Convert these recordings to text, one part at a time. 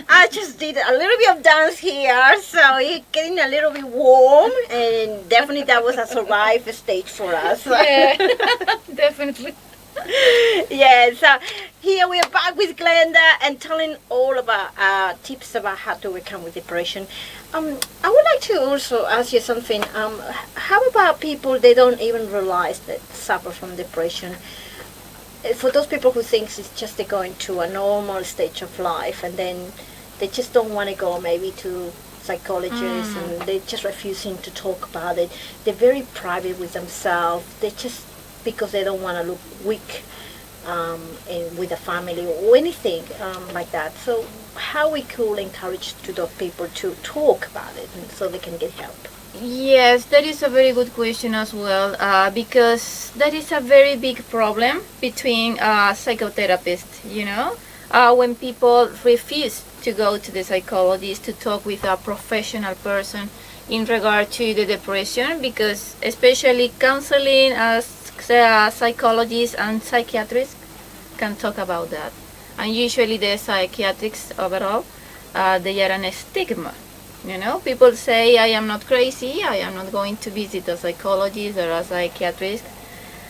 I just did a little bit of dance here, so it's getting a little bit warm, and definitely that was a survive stage for us. Yeah, definitely. Yeah, so here we are back with Glenda and telling all about tips about how to overcome with depression. I would like to also ask you something. How about people they don't even realize that suffer from depression? For those people who think it's just they're going to a normal stage of life and then they just don't want to go maybe to psychologists and they're just refusing to talk about it. They're very private with themselves. They just because they don't want to look weak with a family or anything like that. So how we could encourage to those people to talk about it and so they can get help? Yes, that is a very good question as well, because that is a very big problem between psychotherapists, when people refuse to go to the psychologist to talk with a professional person in regard to the depression, because especially counseling as psychologists and psychiatrists can talk about that. And usually the psychiatrists overall, they are a stigma. People say, I am not crazy, I am not going to visit a psychologist or a psychiatrist.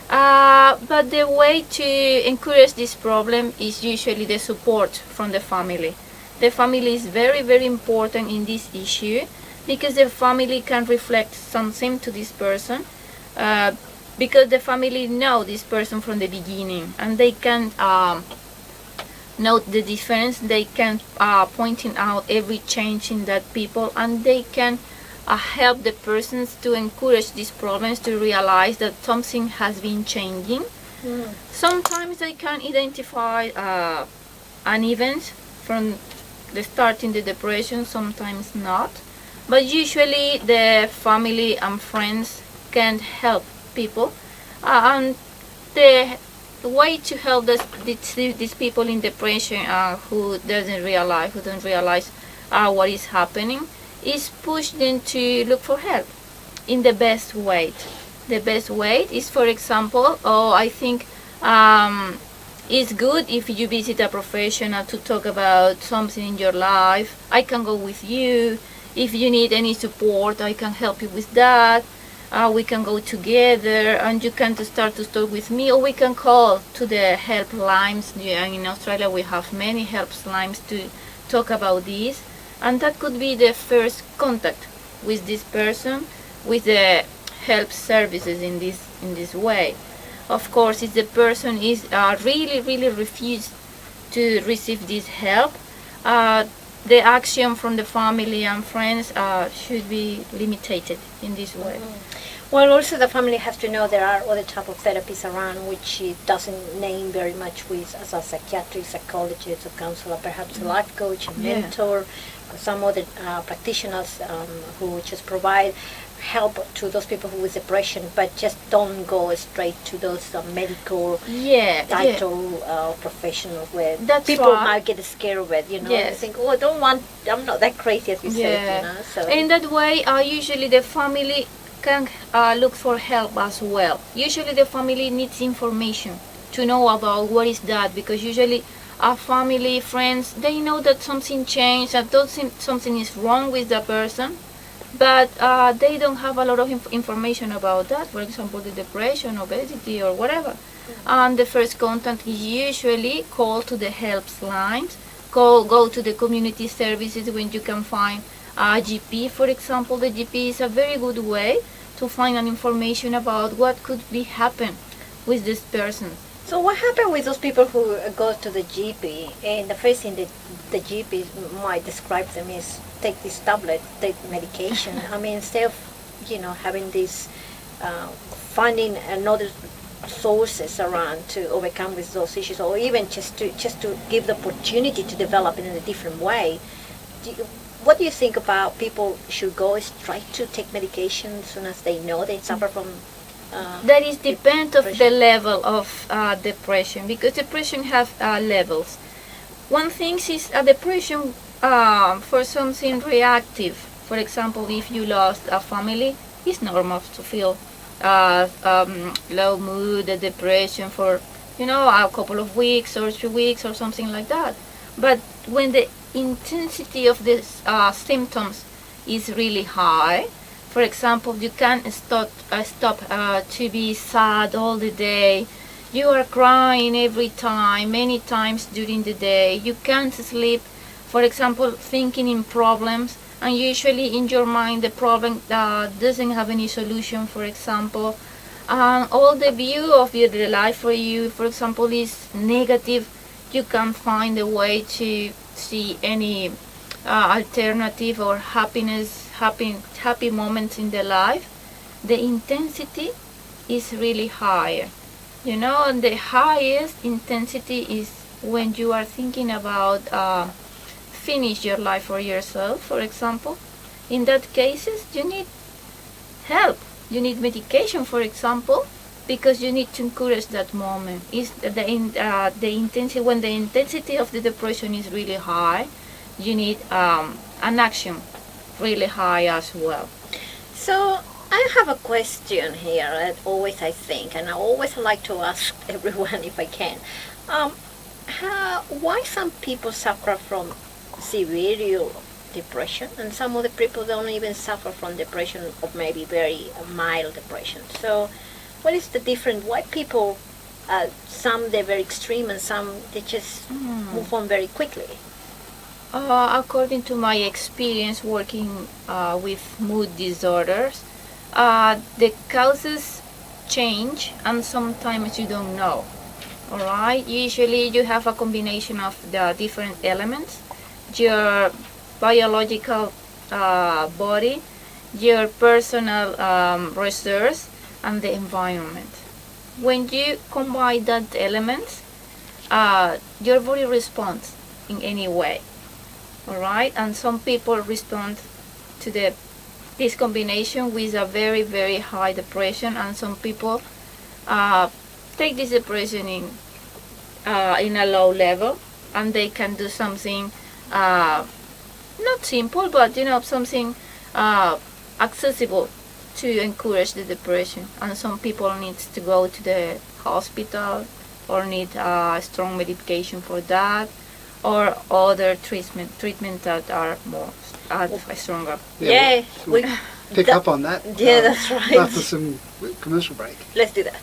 But the way to encourage this problem is usually the support from the family. The family is very, very important in this issue because the family can reflect something to this person, because the family know this person from the beginning and they can note the difference. They can pointing out every change in that people, and they can help the persons to encourage these problems to realize that something has been changing. Sometimes they can identify an event from the starting the depression, sometimes not, but usually the family and friends can help people, and the way to help these people in depression who don't realize what is happening is push them to look for help in the best way. The best way is, for example, I think it's good if you visit a professional to talk about something in your life. I can go with you. If you need any support, I can help you with that. We can go together and you can start to talk with me, or we can call to the helplines. In Australia we have many helplines to talk about this, and that could be the first contact with this person, with the help services in this way. Of course, if the person is really refused to receive this help, the action from the family and friends should be limited in this way. Well, also the family has to know there are other type of therapies around which it doesn't name very much with as a psychiatrist, psychologist, or counselor, perhaps a life coach, a mentor, or some other practitioners who just provide help to those people who with depression, but just don't go straight to those medical title professionals where That's people right. might get scared of it, Yes. They think, I don't want, I'm not that crazy as you said, So in that way, usually the family can look for help as well. Usually the family needs information to know about what is that, because usually our family, friends, they know that something changed, that something is wrong with the person, but they don't have a lot of information about that. For example, the depression, obesity, or whatever. And the first contact is usually call to the help lines, go to the community services when you can find a GP, for example. The GP is a very good way to find an information about what could be happen with this person. So what happened with those people who go to the GP, and the first thing that the GP might describe them is take this tablet, take medication. I mean, instead of having this finding another sources around to overcome with those issues, or even just to give the opportunity to develop it in a different way. What do you think about people should go straight to take medication as soon as they know they suffer from that is depend of the level of depression, because depression have levels. One thing is a depression for something reactive. For example, if you lost a family, it's normal to feel low mood, depression for a couple of weeks or 2 weeks or something like that. But when the intensity of the symptoms is really high, for example, you can't stop to be sad all the day. You are crying every time, many times during the day. You can't sleep, for example, thinking in problems, and usually in your mind the problem doesn't have any solution, for example. All the view of the life for you, for example, is negative. You can't find a way to see any alternative or happy moments in the life. The intensity is really higher. And the highest intensity is when you are thinking about finish your life for yourself, for example. In that cases, you need help. You need medication, for example, because you need to encourage that moment. Is the intensity when the intensity of the depression is really high, you need an action really high as well. So I have a question here that always I think, and I always like to ask everyone if I can. Why some people suffer from severe depression and some of the people don't even suffer from depression or maybe very mild depression? So what is the difference? Why people, some they're very extreme and some they just move on very quickly? According to my experience working with mood disorders, the causes change and sometimes you don't know. Alright, usually you have a combination of the different elements, your biological body, your personal resource, and the environment. When you combine that elements, your body responds in any way. Alright, and some people respond to this combination with a very, very high depression, and some people take this depression in a low level, and they can do something not simple, but something accessible to encourage the depression. And some people need to go to the hospital or need strong medication for that, or other treatment that are more stronger. Yeah, we pick up on that. Yeah, that's right. After some commercial break. Let's do that.